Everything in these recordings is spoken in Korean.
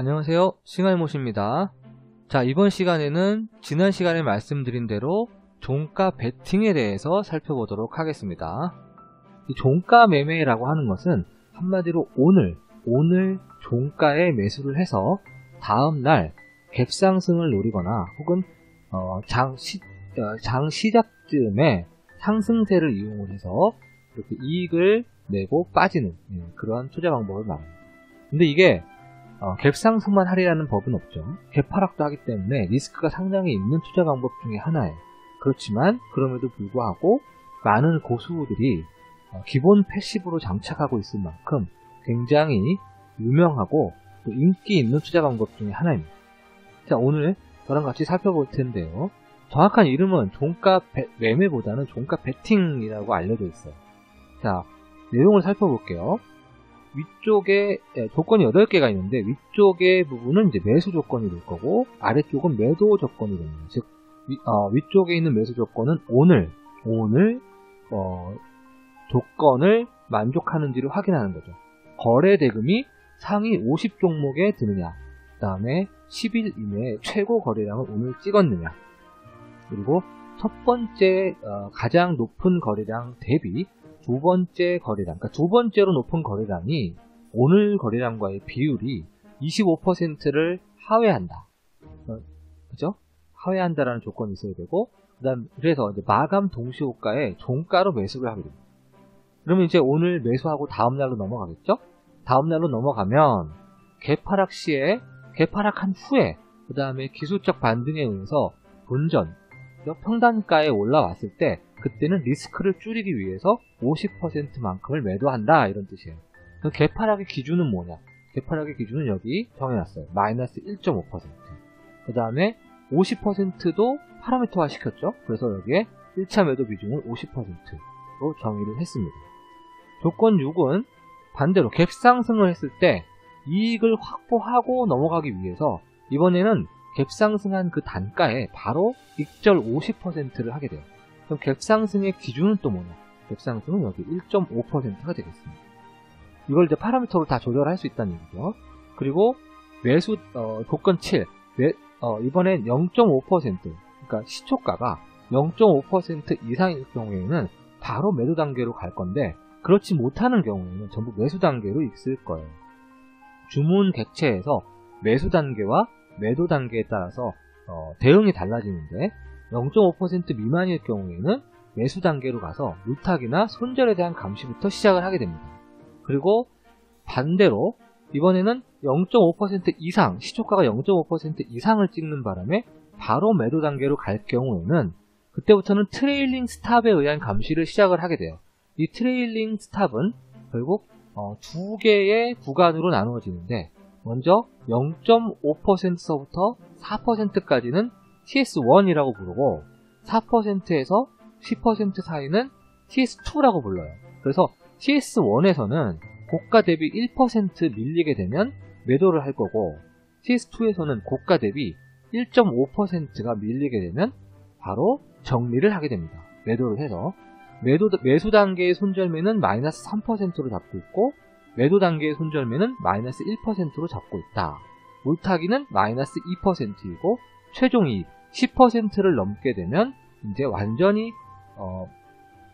안녕하세요, 싱알못입니다. 자, 이번 시간에는 지난 시간에 말씀드린 대로 종가 베팅에 대해서 살펴보도록 하겠습니다. 이 종가 매매라고 하는 것은 한마디로 오늘 종가에 매수를 해서 다음날 갭상승을 노리거나 혹은 장 시작쯤에 상승세를 이용을 해서 이렇게 이익을 내고 빠지는 그러한 투자 방법을 말합니다. 근데 이게 갭상승만 하리라는 법은 없죠. 갭하락도 하기 때문에 리스크가 상당히 있는 투자 방법 중에 하나예요. 그렇지만 그럼에도 불구하고 많은 고수들이 기본 패시브로 장착하고 있을 만큼 굉장히 유명하고 또 인기 있는 투자 방법 중에 하나입니다. 자, 오늘 저랑 같이 살펴볼 텐데요. 정확한 이름은 종가 매매보다는 종가 베팅이라고 알려져 있어요. 자, 내용을 살펴볼게요. 위쪽에 조건이 8개가 있는데 위쪽의 부분은 이제 매수 조건이 될 거고 아래쪽은 매도 조건이 됩니다. 즉 위쪽에 있는 매수 조건은 오늘 조건을 만족하는지를 확인하는 거죠. 거래 대금이 상위 50 종목에 드느냐, 그 다음에 10일 이내에 최고 거래량을 오늘 찍었느냐, 그리고 첫 번째 가장 높은 거래량 대비 두 번째 거래량, 그러니까 두 번째로 높은 거래량이 오늘 거래량과의 비율이 25%를 하회한다. 그죠? 하회한다라는 조건이 있어야 되고, 그래서 이제 마감 동시호가에 종가로 매수를 하게 됩니다. 그러면 이제 오늘 매수하고 다음날로 넘어가겠죠? 다음날로 넘어가면 갭하락한 후에, 그 다음에 기술적 반등에 의해서 본전, 평단가에 올라왔을 때 그때는 리스크를 줄이기 위해서 50%만큼을 매도한다, 이런 뜻이에요. 그럼 갭하락의 기준은 뭐냐? 갭하락의 기준은 여기 정해놨어요. 마이너스 1.5%. 그 다음에 50%도 파라미터화 시켰죠. 그래서 여기에 1차 매도 비중을 50%로 정의를 했습니다. 조건 6은 반대로 갭상승을 했을 때 이익을 확보하고 넘어가기 위해서 이번에는 갭상승한 그 단가에 바로 익절 50%를 하게 돼요. 그럼 갭상승의 기준은 또 뭐냐? 갭상승은 여기 1.5%가 되겠습니다. 이걸 이제 파라미터로 다 조절할 수 있다는 얘기죠. 그리고 매수 조건 7, 이번엔 0.5%, 그러니까 시초가가 0.5% 이상일 경우에는 바로 매도 단계로 갈 건데, 그렇지 못하는 경우에는 전부 매수 단계로 있을 거예요. 주문 객체에서 매수 단계와 매도 단계에 따라서 대응이 달라지는데 0.5% 미만일 경우에는 매수 단계로 가서 물타기나 손절에 대한 감시부터 시작을 하게 됩니다. 그리고 반대로 이번에는 0.5% 이상, 시초가가 0.5% 이상을 찍는 바람에 바로 매도 단계로 갈 경우에는 그때부터는 트레일링 스탑에 의한 감시를 시작을 하게 돼요. 이 트레일링 스탑은 결국 두 개의 구간으로 나누어지는데, 먼저 0.5%서부터 4%까지는 TS1이라고 부르고 4%에서 10% 사이는 TS2라고 불러요. 그래서 TS1에서는 고가 대비 1% 밀리게 되면 매도를 할 거고, TS2에서는 고가 대비 1.5%가 밀리게 되면 바로 정리를 하게 됩니다. 매도를 해서 매수 단계의 손절매는 마이너스 3%로 잡고 있고 매도 단계의 손절매는 마이너스 1%로 잡고 있다. 물타기는 마이너스 2%이고 최종 이익 10%를 넘게 되면 이제 완전히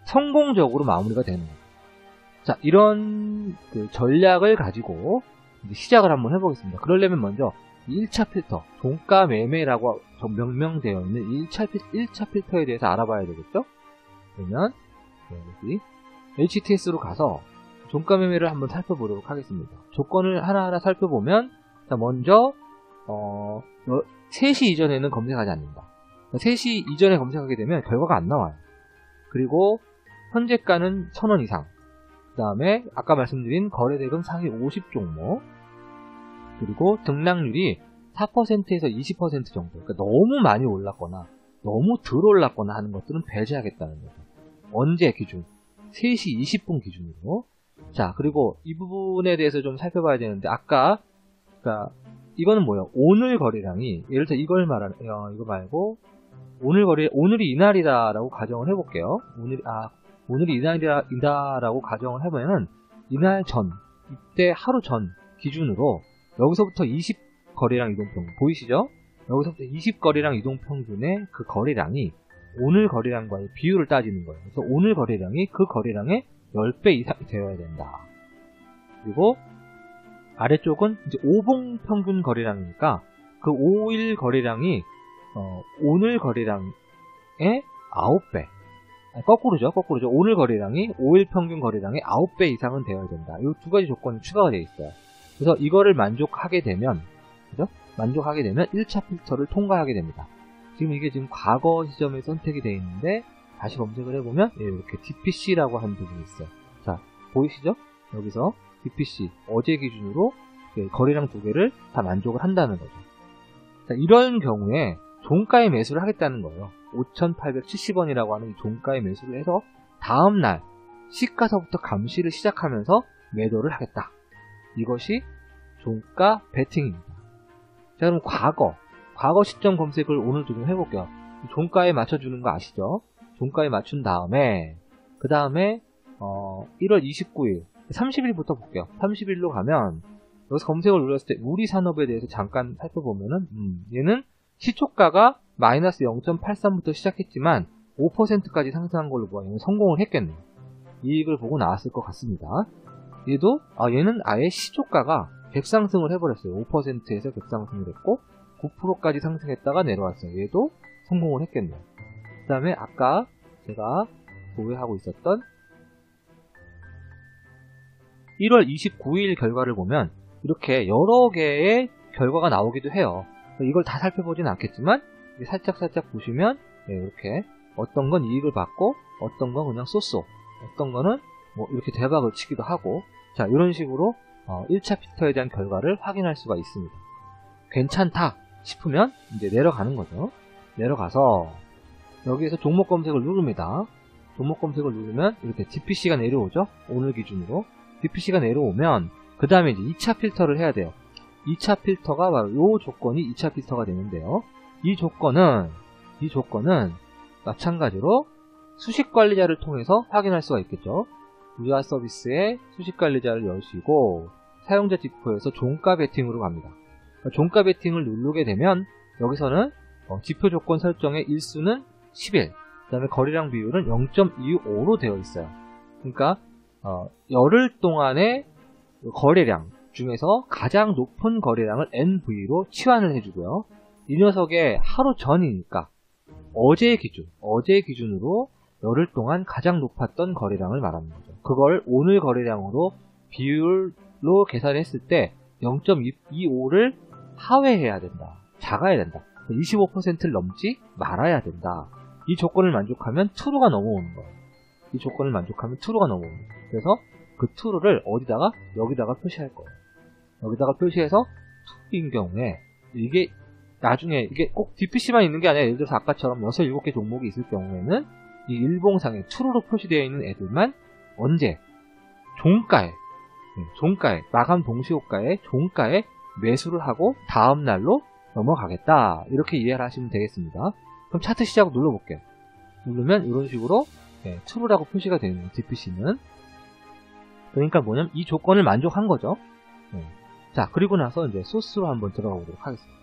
성공적으로 마무리가 되는 거예요. 자, 이런 전략을 가지고 이제 시작을 한번 해보겠습니다. 그러려면 먼저 1차 필터, 종가 매매라고 명명되어 있는 1차 필터에 대해서 알아봐야 되겠죠? 그러면 여기 HTS로 가서 종가 매매를 한번 살펴보도록 하겠습니다. 조건을 하나하나 살펴보면, 자, 먼저 3시 이전에는 검색하지 않는다. 3시 이전에 검색하게 되면 결과가 안 나와요. 그리고 현재가는 1,000원 이상, 그 다음에 아까 말씀드린 거래대금 상위 50 종목, 그리고 등락률이 4%에서 20% 정도, 그러니까 너무 많이 올랐거나 너무 덜 올랐거나 하는 것들은 배제하겠다는 거죠. 언제 기준? 3시 20분 기준으로. 자, 그리고 이 부분에 대해서 좀 살펴봐야 되는데, 아까 그러니까 이거는 뭐예요? 오늘 거래량이, 예를 들어 이거 말고 오늘이 이날이다라고 가정을 해볼게요. 오늘이 이날이다라고 가정을 해보면은 이날 전, 이때 하루 전 기준으로 여기서부터 거래량 이동평균 보이시죠? 여기서부터 20거래량 이동평균의 그 거래량이 오늘 거래량과의 비율을 따지는 거예요. 그래서 오늘 거래량이 그 거래량의 10배 이상이 되어야 된다. 그리고 아래쪽은 이제 5봉 평균 거래량이니까 그 5일 거래량이 오늘 거래량의 9배. 거꾸로죠. 오늘 거래량이 5일 평균 거래량의 9배 이상은 되어야 된다. 이 두 가지 조건이 추가가 되어 있어요. 그래서 이거를 만족하게 되면, 그죠? 만족하게 되면 1차 필터를 통과하게 됩니다. 이게 지금 과거 시점에 선택이 되어 있는데, 다시 검색을 해보면, 이렇게 DPC라고 하는 부분이 있어요. 자, 보이시죠? 여기서 DPC, 어제 기준으로 거래량 두 개를 다 만족을 한다는 거죠. 자, 이런 경우에 종가에 매수를 하겠다는 거예요. 5,870원이라고 하는 이 종가에 매수를 해서 다음날 시가서부터 감시를 시작하면서 매도를 하겠다. 이것이 종가 베팅입니다. 자, 그럼 과거 시점 검색을 오늘도 좀 해볼게요. 종가에 맞춰주는 거 아시죠? 종가에 맞춘 다음에 그 다음에 1월 29일 30일부터 볼게요. 30일로 가면 여기서 검색을 눌렀을 때 우리 산업에 대해서 잠깐 살펴보면은 얘는 시초가가 마이너스 0.83부터 시작했지만 5%까지 상승한 걸로 보아요. 성공을 했겠네요. 이익을 보고 나왔을 것 같습니다. 얘는 아예 시초가가 갭상승을 해버렸어요. 5%에서 갭상승을 했고 9%까지 상승했다가 내려왔어요. 얘도 성공을 했겠네요. 그 다음에 아까 제가 보유하고 있었던 1월 29일 결과를 보면 이렇게 여러 개의 결과가 나오기도 해요. 이걸 다 살펴보진 않겠지만 살짝 보시면 이렇게 어떤 건 이익을 받고 어떤 건 그냥 쏘쏘, 어떤 거는 뭐 이렇게 대박을 치기도 하고, 자, 이런 식으로 1차 필터에 대한 결과를 확인할 수가 있습니다. 괜찮다 싶으면 이제 내려가는 거죠. 내려가서 여기에서 종목 검색을 누릅니다. 종목 검색을 누르면 이렇게 DPC가 내려오죠. 오늘 기준으로 DPC가 내려오면 그 다음에 이제 2차 필터를 해야 돼요. 2차 필터가 바로 이 조건이 2차 필터가 되는데요. 이 조건은 마찬가지로 수식관리자를 통해서 확인할 수가 있겠죠. 유아 서비스의 수식관리자를 여시고 사용자 지표에서 종가 베팅으로 갑니다. 종가 베팅을 누르게 되면 여기서는 지표 조건 설정의 일수는 10일, 그 다음에 거래량 비율은 0.25로 되어 있어요. 그러니까 열흘 동안의 거래량 중에서 가장 높은 거래량을 NV로 치환을 해주고요. 이 녀석의 하루 전이니까 어제 기준으로 열흘 동안 가장 높았던 거래량을 말하는 거죠. 그걸 오늘 거래량으로 비율로 계산했을 때 0.25를 하회해야 된다. 작아야 된다. 25%를 넘지 말아야 된다. 이 조건을 만족하면 true가 넘어오는 거예요. 이 조건을 만족하면 true가 넘어오는 거예요. 그래서 그 true를 어디다가? 여기다가 표시할 거예요. 여기다가 표시해서 true인 경우에 이게 나중에 이게 꼭 DPC만 있는 게 아니라 예를 들어서 아까처럼 6, 7개 종목이 있을 경우에는 이 일봉상에 true로 표시되어 있는 애들만 언제? 종가에 마감 동시호가에 종가에 매수를 하고 다음날로 넘어가겠다. 이렇게 이해를 하시면 되겠습니다. 그럼 차트 시작 눌러볼게요. 누르면 이런 식으로 true라고 표시가 되는 DPC는 그러니까 뭐냐면 이 조건을 만족한 거죠. 자, 그리고 나서 이제 소스로 한번 들어가 보도록 하겠습니다.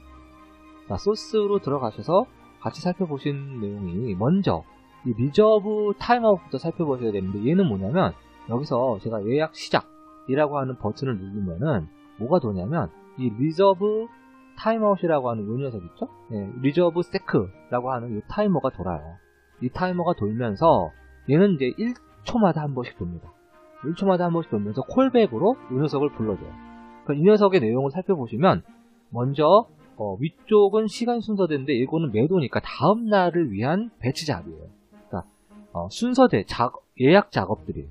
자, 소스로 들어가셔서 같이 살펴보신 내용이 먼저 이 리저브 타임아웃부터 살펴보셔야 되는데 얘는 뭐냐면 여기서 제가 예약 시작이라고 하는 버튼을 누르면은 뭐가 도냐면 이 리저브 타임아웃이라고 하는 이 녀석 있죠? 리저브 세크라고 하는 이 타이머가 돌아요. 이 타이머가 돌면서 얘는 이제 1초마다 한 번씩 돕니다. 1초마다 한 번씩 돌면서 콜백으로 이 녀석을 불러줘요. 이 녀석의 내용을 살펴보시면 먼저 위쪽은 시간 순서대인데 이거는 매도니까 다음 날을 위한 배치 잡이에요. 그러니까 순서대 예약 작업들이에요.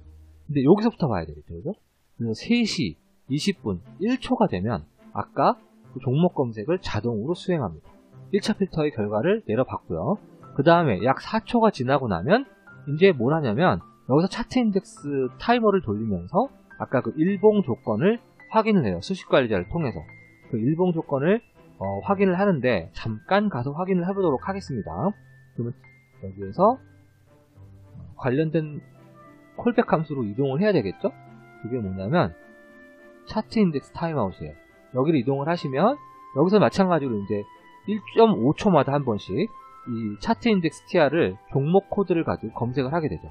근데 여기서부터 봐야 되겠죠, 그죠? 그래서 3시 20분 1초가 되면 아까 그 종목 검색을 자동으로 수행합니다. 1차 필터의 결과를 내려봤고요. 그 다음에 약 4초가 지나고 나면 이제 뭘 하냐면 여기서 차트 인덱스 타이머를 돌리면서 아까 그 일봉 조건을 확인을 해요. 수식관리자를 통해서. 그 일봉 조건을 확인을 하는데 잠깐 가서 확인을 해보도록 하겠습니다. 그러면 여기에서 관련된 콜백 함수로 이동을 해야 되겠죠? 그게 뭐냐면 차트 인덱스 타임아웃이에요. 여기를 이동을 하시면 여기서 마찬가지로 이제 1.5초마다 한 번씩 이 차트 인덱스 TR을 종목 코드를 가지고 검색을 하게 되죠.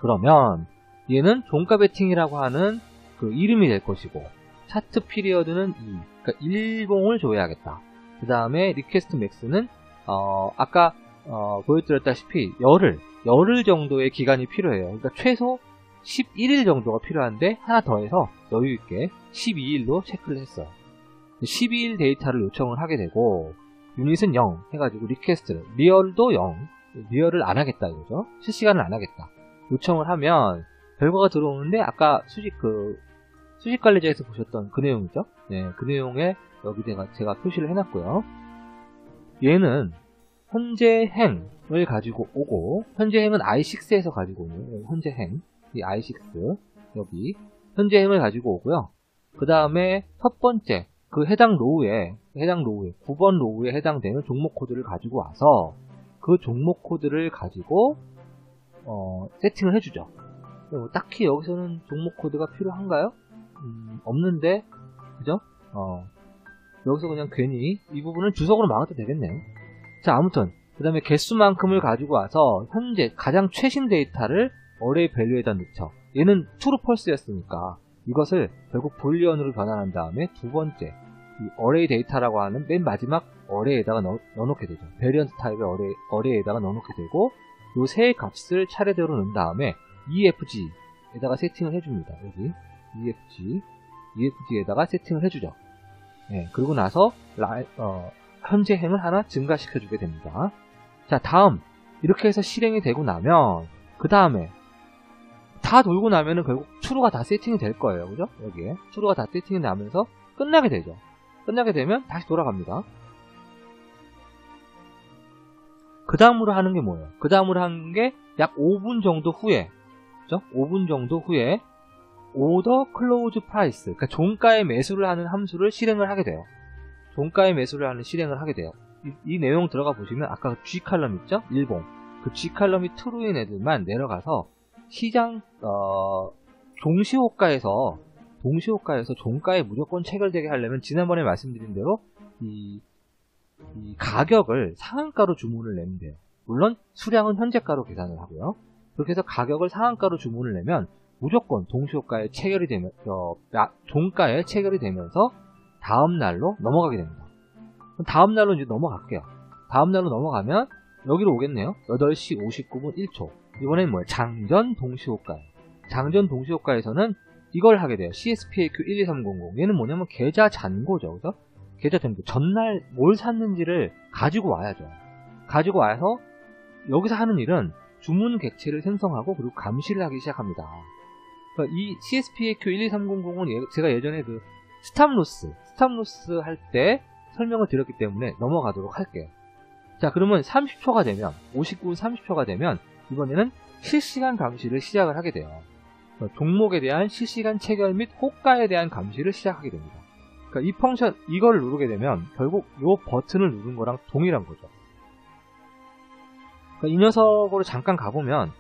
그러면 얘는 종가 베팅이라고 하는 그 이름이 될 것이고, 차트 피리어드는 그러니까 일봉을 줘야겠다. 그 다음에 리퀘스트 맥스는 아까 보여드렸다시피 열흘 정도의 기간이 필요해요. 그러니까 최소 11일 정도가 필요한데 하나 더해서 여유있게 12일로 체크를 했어요. 12일 데이터를 요청을 하게 되고, 유닛은 0 해가지고 리퀘스트를, 리얼도 0, 리얼을 안 하겠다 이거죠. 실시간을 안 하겠다 요청을 하면 결과가 들어오는데, 아까 수식관리자에서 보셨던 그 내용이죠. 네, 그 내용에 여기 제가 표시를 해놨고요. 얘는 현재 행을 가지고 오고, 현재 행은 i6에서 가지고 오는 현재 행, 이 i6 여기 현재 행을 가지고 오고요. 그 다음에 첫 번째 그 해당 로우에 9번 로우에 해당되는 종목 코드를 가지고 와서 그 종목 코드를 가지고 세팅을 해주죠. 딱히 여기서는 종목 코드가 필요한가요? 없는데, 그죠? 여기서 그냥 괜히 이 부분은 주석으로 막아도 되겠네요. 자, 아무튼 그 다음에 개수만큼을 가지고 와서 현재 가장 최신 데이터를 어레이 밸류에다 넣죠. 얘는 true false였으니까 이것을 결국 불리언으로 변환한 다음에 두 번째 이 어레이 데이터라고 하는 맨 마지막 어레이에다가 넣어놓게 되죠. 베리언트 타입의 어레이에다가 넣어놓게 되고, 요 세 값을 차례대로 넣은 다음에 EFG에다가 세팅을 해줍니다. 여기 EFG에다가 세팅을 해주죠. 네, 그리고 나서 현재 행을 하나 증가시켜주게 됩니다. 자, 다음 이렇게 해서 실행이 되고 나면 그 다음에 다 돌고 나면은 결국 true가 다 세팅이 될 거예요. 그죠? 여기에 true가 다 세팅이 나면서 끝나게 되죠. 끝나게 되면 다시 돌아갑니다. 그 다음으로 하는 게 뭐예요? 그 다음으로 하는 게 약 5분 정도 후에, 그죠? 5분 정도 후에 order close price, 그러니까 종가의 매수를 하는 함수를 실행을 하게 돼요. 종가의 매수를 하는 실행을 하게 돼요. 이 내용 들어가 보시면 아까 G 칼럼 있죠? 일봉. 그 G 칼럼이 true인 애들만 내려가서 시장 동시호가에서 종가에 무조건 체결되게 하려면 지난번에 말씀드린 대로 이 가격을 상한가로 주문을 내면 돼요. 물론 수량은 현재가로 계산을 하고요. 그렇게 해서 가격을 상한가로 주문을 내면 무조건 동시호가에 체결이 되면 종가에 체결이 되면서 다음 날로 넘어가게 됩니다. 다음 날로 이제 넘어갈게요. 다음 날로 넘어가면 여기로 오겠네요. 8시 59분 1초. 이번엔 뭐예요? 장전 동시호가예요. 장전 동시호가에서는 이걸 하게 돼요. CSPAQ 12300. 얘는 뭐냐면 계좌 잔고죠. 그죠? 계좌 잔고. 전날 뭘 샀는지를 가지고 와야죠. 가지고 와서 여기서 하는 일은 주문 객체를 생성하고 그리고 감시를 하기 시작합니다. 그러니까 이 CSPAQ 12300은 제가 예전에 그 스탑로스 할 때 설명을 드렸기 때문에 넘어가도록 할게요. 자, 그러면 30초가 되면 59분 30초가 되면 이번에는 실시간 감시를 시작을 하게 돼요. 종목에 대한 실시간 체결 및 호가에 대한 감시를 시작하게 됩니다. 그러니까 이 펑션 이걸 누르게 되면 결국 이 버튼을 누른 거랑 동일한 거죠. 그러니까 이 녀석으로 잠깐 가보면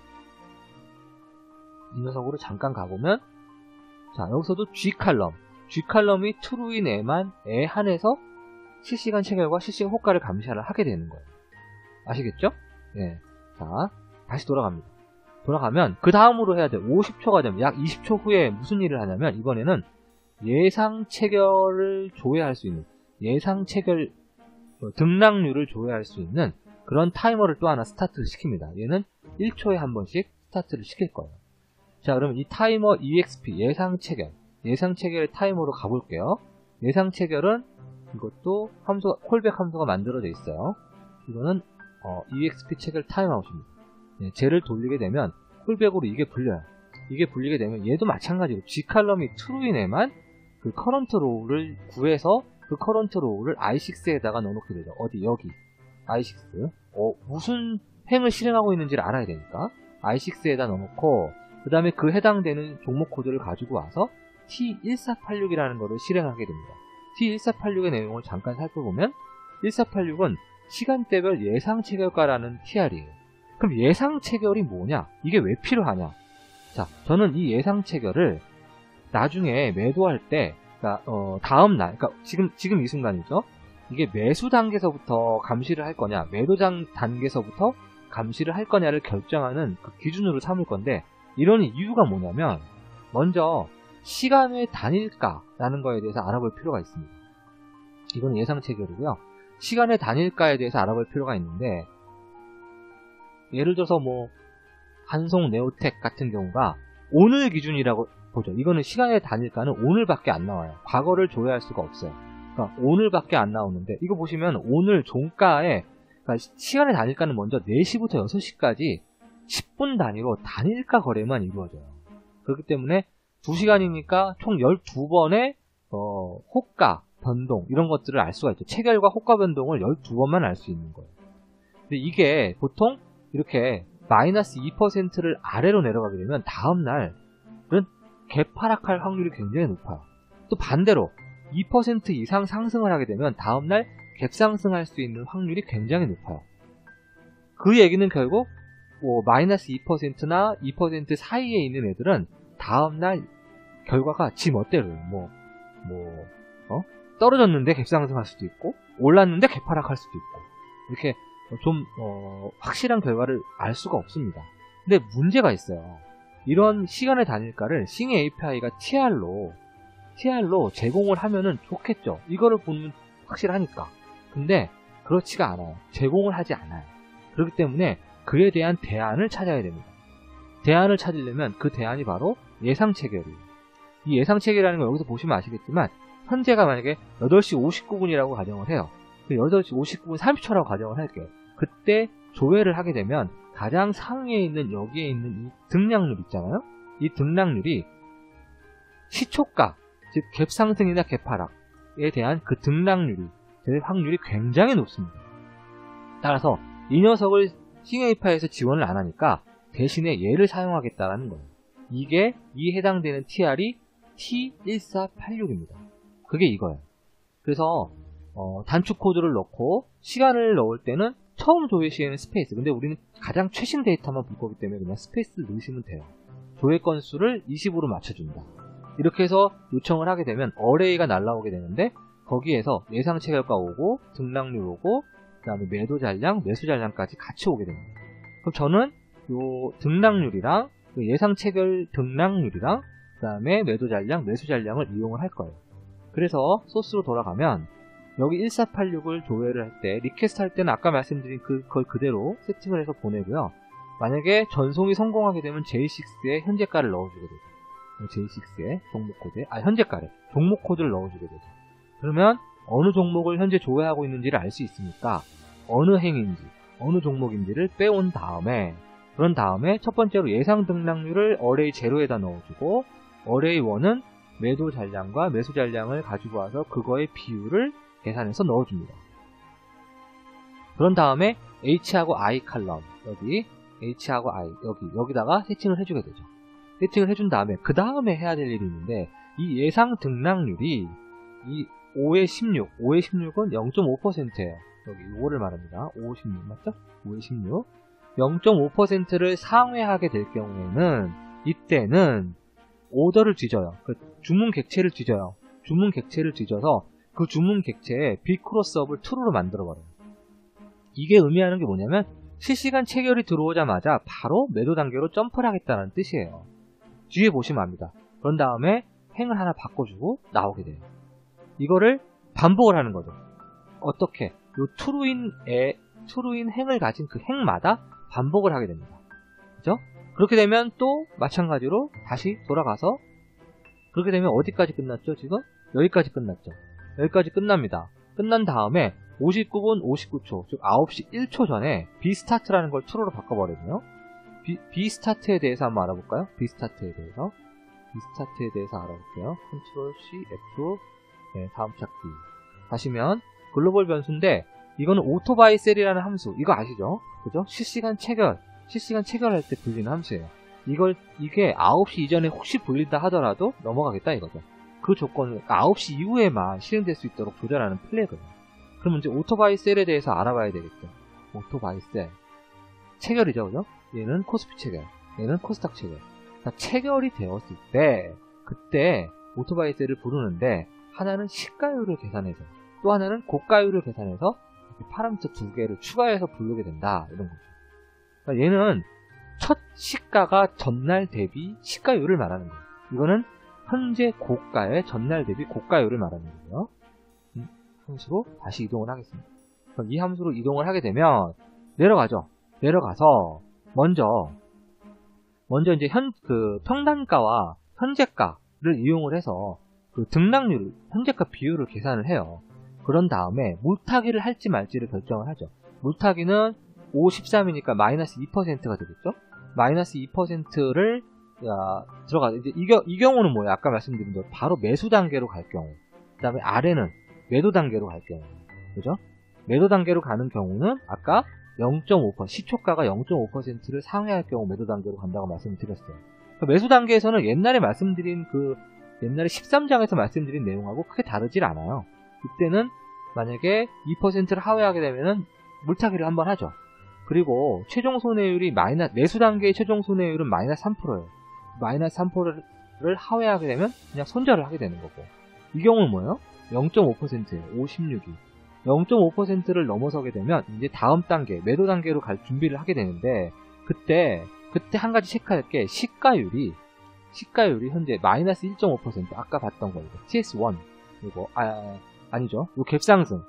자, 여기서도 G칼럼이 true인 애에 한해서 실시간 체결과 실시간 호가를 감시를 하게 되는 거예요. 아시겠죠? 네. 자, 다시 돌아갑니다. 돌아가면 그 다음으로 해야 돼요. 50초가 되면 약 20초 후에 무슨 일을 하냐면 이번에는 예상 체결을 조회할 수 있는 예상 체결 등락률을 조회할 수 있는 그런 타이머를 또 하나 스타트를 시킵니다. 얘는 1초에 한 번씩 스타트를 시킬 거예요. 자, 그러면 이 타이머 EXP 예상 체결 타이머로 가볼게요. 예상 체결은 이것도 콜백 함수가 만들어져 있어요. 이거는 EXP 체결 타임아웃입니다. 네, 쟤를 돌리게 되면 콜백으로 이게 불려요. 이게 불리게 되면 얘도 마찬가지로 G칼럼이 true인 애만 그 커런트 로우를 구해서 그 커런트 로우를 i6에다가 넣어놓게 되죠. 어디? 여기 i6 무슨 행을 실행하고 있는지를 알아야 되니까 i6에다 넣어놓고 그 다음에 그 해당되는 종목 코드를 가지고 와서 T1486이라는 거를 실행하게 됩니다. T1486의 내용을 잠깐 살펴보면 1486은 시간대별 예상 체결가라는 TR이에요. 그럼 예상 체결이 뭐냐? 이게 왜 필요하냐? 자, 저는 이 예상 체결을 나중에 매도할 때 그러니까 다음날, 그러니까 지금 이 순간이죠. 이게 매수 단계에서부터 감시를 할 거냐, 매도 단계에서부터 감시를 할 거냐를 결정하는 그 기준으로 삼을 건데, 이런 이유가 뭐냐면 먼저 시간의 단일가라는 거에 대해서 알아볼 필요가 있습니다. 이건 예상 체결이고요. 시간의 단일가에 대해서 알아볼 필요가 있는데, 예를 들어서 뭐 한송 네오텍 같은 경우가 오늘 기준이라고 보죠. 이거는 시간의 단일가는 오늘밖에 안 나와요. 과거를 조회할 수가 없어요. 그러니까 오늘밖에 안 나오는데, 이거 보시면 오늘 종가에, 그러니까 시간의 단일가는 먼저 4시부터 6시까지 10분 단위로 단일가 거래만 이루어져요. 그렇기 때문에 2시간이니까 총 12번의 호가 변동, 이런 것들을 알 수가 있죠. 체결과 호가 변동을 12번만 알 수 있는 거예요. 근데 이게 보통 이렇게 마이너스 2%를 아래로 내려가게 되면 다음날은 개파락할 확률이 굉장히 높아요. 또 반대로 2% 이상 상승을 하게 되면 다음날 갭상승할 수 있는 확률이 굉장히 높아요. 그 얘기는 결국 뭐 마이너스 2%나 2% 사이에 있는 애들은 다음날 결과가 지 멋대로예요. 떨어졌는데 갭상승할 수도 있고, 올랐는데 개파락할 수도 있고, 이렇게 좀 확실한 결과를 알 수가 없습니다. 근데 문제가 있어요. 이런 시간의 단일가를 싱 API가 TR로 제공을 하면은 좋겠죠. 이거를 보면 확실하니까. 근데 그렇지가 않아요. 제공을 하지 않아요. 그렇기 때문에 그에 대한 대안을 찾아야 됩니다. 대안을 찾으려면 그 대안이 바로 예상 체결이에요. 이 예상 체결이라는 거 여기서 보시면 아시겠지만, 현재가 만약에 8시 59분이라고 가정을 해요. 8시 59분 30초라고 가정을 할게요. 그때 조회를 하게 되면 가장 상위에 있는, 여기에 있는 이 등락률 있잖아요. 이 등락률이 시초가, 즉 갭상승이나 갭하락에 대한 그 등락률이 될 확률이 굉장히 높습니다. 따라서 이 녀석을 싱 API에서 지원을 안 하니까 대신에 얘를 사용하겠다라는 거예요. 이게 이 해당되는 TR이 T1486입니다. 그게 이거예요. 그래서 단축 코드를 넣고 시간을 넣을 때는 처음 조회 시에는 스페이스, 근데 우리는 가장 최신 데이터만 볼 거기 때문에 그냥 스페이스 넣으시면 돼요. 조회 건수를 20으로 맞춰준다. 이렇게 해서 요청을 하게 되면 어레이가 날라오게 되는데, 거기에서 예상 체결가 오고 등락률 오고 그 다음에 매도 잔량, 매수 잔량까지 같이 오게 됩니다. 그럼 저는 요 등락률이랑 예상 체결 등락률이랑 그 다음에 매도 잔량, 매수 잔량을 이용을 할 거예요. 그래서 소스로 돌아가면 여기 1486을 조회를 할 때, 리퀘스트 할 때는 아까 말씀드린 그걸 그대로 세팅을 해서 보내고요. 만약에 전송이 성공하게 되면 J6에 현재가를 넣어주게 되죠. J6에 종목코드에, 현재가래. 종목코드를 넣어주게 되죠. 그러면 어느 종목을 현재 조회하고 있는지를 알 수 있으니까 어느 행인지, 어느 종목인지를 빼온 다음에, 그런 다음에 첫 번째로 예상 등락률을 어레이 0에다 넣어주고, 어레이 1은 매도 잔량과 매수 잔량을 가지고 와서 그거의 비율을 계산해서 넣어줍니다. 그런 다음에 H하고 I 칼럼, 여기 H하고 I, 여기다가 세팅을 해주게 되죠. 세팅을 해준 다음에 그 다음에 해야 될 일이 있는데, 이 예상 등락률이 이 5의 16, 5의 16은 0.5%예요. 여기 5를 말합니다. 5, 16 맞죠? 5의 16. 0.5%를 상회하게 될 경우에는 이때는 오더를 뒤져요. 그 주문 객체를 뒤져요. 주문 객체를 뒤져서 그 주문 객체에 B크로스업을 true로 만들어버려요. 이게 의미하는 게 뭐냐면 실시간 체결이 들어오자마자 바로 매도 단계로 점프를 하겠다는 뜻이에요. 뒤에 보시면 압니다. 그런 다음에 행을 하나 바꿔주고 나오게 돼요. 이거를 반복을 하는 거죠. 어떻게? 요 true인 행을 가진 그 행마다 반복을 하게 됩니다. 그죠? 그렇게 되면 또 마찬가지로 다시 돌아가서, 그렇게 되면 어디까지 끝났죠? 지금? 여기까지 끝났죠. 여기까지 끝납니다. 끝난 다음에 59분 59초, 즉 9시 1초 전에 B스타트라는 걸 true로 바꿔버리고요. B스타트에 대해서 한번 알아볼까요? B스타트에 대해서 알아볼게요. Ctrl C, F, 네, 다음 찾기. 가시면 글로벌 변수인데, 이거는 오토바이셀이라는 함수, 이거 아시죠? 그죠? 실시간 체결할 때 불리는 함수예요. 이게 9시 이전에 혹시 불린다 하더라도 넘어가겠다 이거죠. 그 조건을 9시 이후에만 실행될 수 있도록 조절하는 플래그예요. 그러면 이제 오토바이셀에 대해서 알아봐야 되겠죠. 오토바이셀. 체결이죠, 그죠? 얘는 코스피 체결, 얘는 코스닥 체결. 그러니까 체결이 되었을 때, 그때 오토바이세를 부르는데 하나는 시가율을 계산해서 또 하나는 고가율을 계산해서 이렇게 파라미터 두 개를 추가해서 부르게 된다 이런 거죠. 그러니까 얘는 첫 시가가 전날 대비 시가율을 말하는 거예요. 이거는 현재 고가의 전날 대비 고가율을 말하는 거고요. 함수로 다시 이동을 하겠습니다. 그럼 이 함수로 이동을 하게 되면 내려가죠. 내려가서 먼저 이제 평단가와 현재가를 이용을 해서 그 등락률, 현재가 비율을 계산을 해요. 그런 다음에 물타기를 할지 말지를 결정을 하죠. 물타기는 53이니까 마이너스 2%가 되겠죠? 마이너스 2%를 들어가. 이제 이 경우는 뭐예요? 아까 말씀드린 대로 바로 매수 단계로 갈 경우. 그 다음에 아래는 매도 단계로 갈 경우. 그죠? 매도 단계로 가는 경우는 아까 0.5%, 시초가가 0.5%를 상회할 경우 매도 단계로 간다고 말씀을 드렸어요. 매수 단계에서는 옛날에 13장에서 말씀드린 내용하고 크게 다르질 않아요. 이때는 만약에 2%를 하회하게 되면은 물타기를 한번 하죠. 그리고 최종 손해율이 매수 단계의 최종 손해율은 마이너스 3%예요. 마이너스 3%를 하회하게 되면 그냥 손절을 하게 되는 거고. 이 경우는 뭐예요? 0.5%예요. 56이. 0.5%를 넘어서게 되면 이제 다음 단계, 매도 단계로 갈 준비를 하게 되는데 그때 한 가지 체크할 게 시가율이 현재 마이너스 1.5%, 아까 봤던 거, TS1, 이거, 아니죠. 이 갭상승,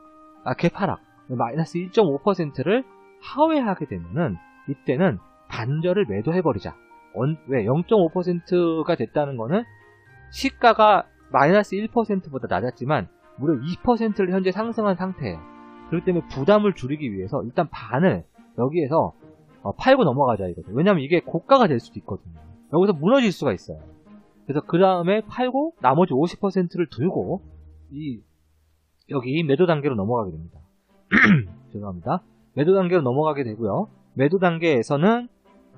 갭 하락, 마이너스 1.5%를 하회하게 되면은, 이때는 반절을 매도해버리자. 왜? 0.5%가 됐다는 거는, 시가가 마이너스 1%보다 낮았지만, 무려 2%를 현재 상승한 상태예요. 그렇기 때문에 부담을 줄이기 위해서, 일단 반을 여기에서 팔고 넘어가자 이거죠. 왜냐면 이게 고가가 될 수도 있거든요. 여기서 무너질 수가 있어요. 그래서 그 다음에 팔고 나머지 50%를 들고 여기 매도 단계로 넘어가게 됩니다. 죄송합니다. 매도 단계로 넘어가게 되고요. 매도 단계에서는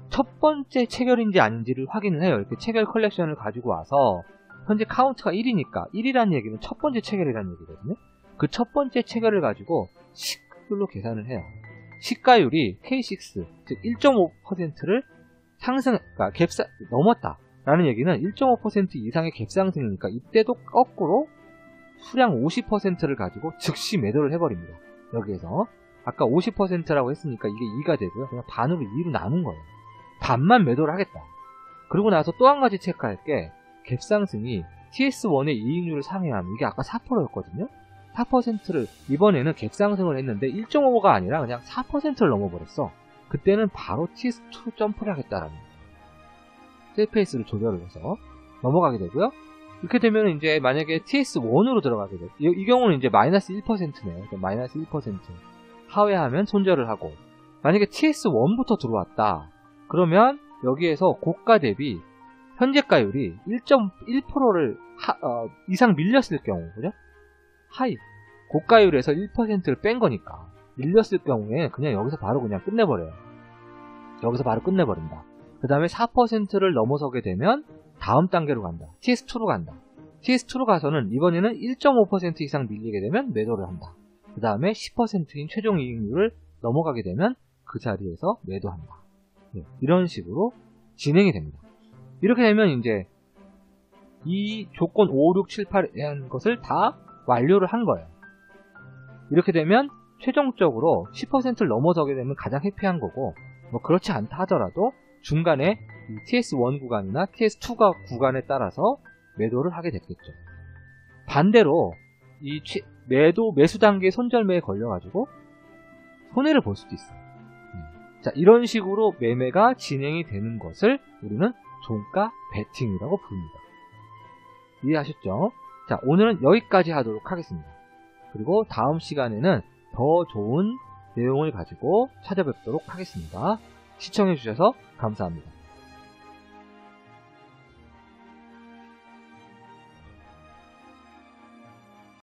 첫 번째 체결인지 아닌지를 확인을 해요. 이렇게 체결 컬렉션을 가지고 와서 현재 카운트가 1이니까 1이라는 얘기는 첫 번째 체결이라는 얘기거든요. 그 첫 번째 체결을 가지고 시가율로 계산을 해요. 시가율이 K6, 즉 1.5%를 넘었다 라는 얘기는 1.5% 이상의 갭상승이니까 이때도 거꾸로 수량 50%를 가지고 즉시 매도를 해버립니다. 여기에서 아까 50%라고 했으니까 이게 2가 되고요. 그냥 반으로 2로 나눈 거예요. 반만 매도를 하겠다. 그리고 나서 또 한 가지 체크할 게 갭상승이 TS1의 이익률을 상회하면 이게 아까 4%였거든요. 4%를 이번에는 갭상승을 했는데 1.5가 아니라 그냥 4%를 넘어버렸어. 그때는 바로 TS2 점프를 하겠다라는 거예요. 셀페이스를 조절을 해서 넘어가게 되고요. 이렇게 되면 이제 만약에 TS1으로 들어가게 돼요. 이 경우는 이제 마이너스 1%네요. 마이너스 1% 하회하면 손절을 하고, 만약에 TS1부터 들어왔다. 그러면 여기에서 고가 대비 현재가율이 1.1%를 이상 밀렸을 경우, 그죠? 고가율에서 1%를 뺀 거니까 밀렸을 경우에 그냥 여기서 바로 그냥 끝내버려요. 여기서 바로 끝내버린다. 그 다음에 4%를 넘어서게 되면 다음 단계로 간다. TS2로 간다. TS2로 가서는 이번에는 1.5% 이상 밀리게 되면 매도를 한다. 그 다음에 10%인 최종 이익률을 넘어가게 되면 그 자리에서 매도한다. 이런 식으로 진행이 됩니다. 이렇게 되면 이제 이 조건 5, 6, 7, 8에 대한 것을 다 완료를 한 거예요. 이렇게 되면 최종적으로 10%를 넘어서게 되면 가장 해피한 거고, 뭐 그렇지 않다 하더라도 중간에 TS1 구간이나 TS2 구간에 따라서 매도를 하게 됐겠죠. 반대로 이 매수 단계의 손절매에 걸려가지고 손해를 볼 수도 있어요. 자, 이런 식으로 매매가 진행이 되는 것을 우리는 종가 베팅이라고 부릅니다. 이해하셨죠? 자, 오늘은 여기까지 하도록 하겠습니다. 그리고 다음 시간에는 더 좋은 내용을 가지고 찾아뵙도록 하겠습니다. 시청해주셔서 감사합니다.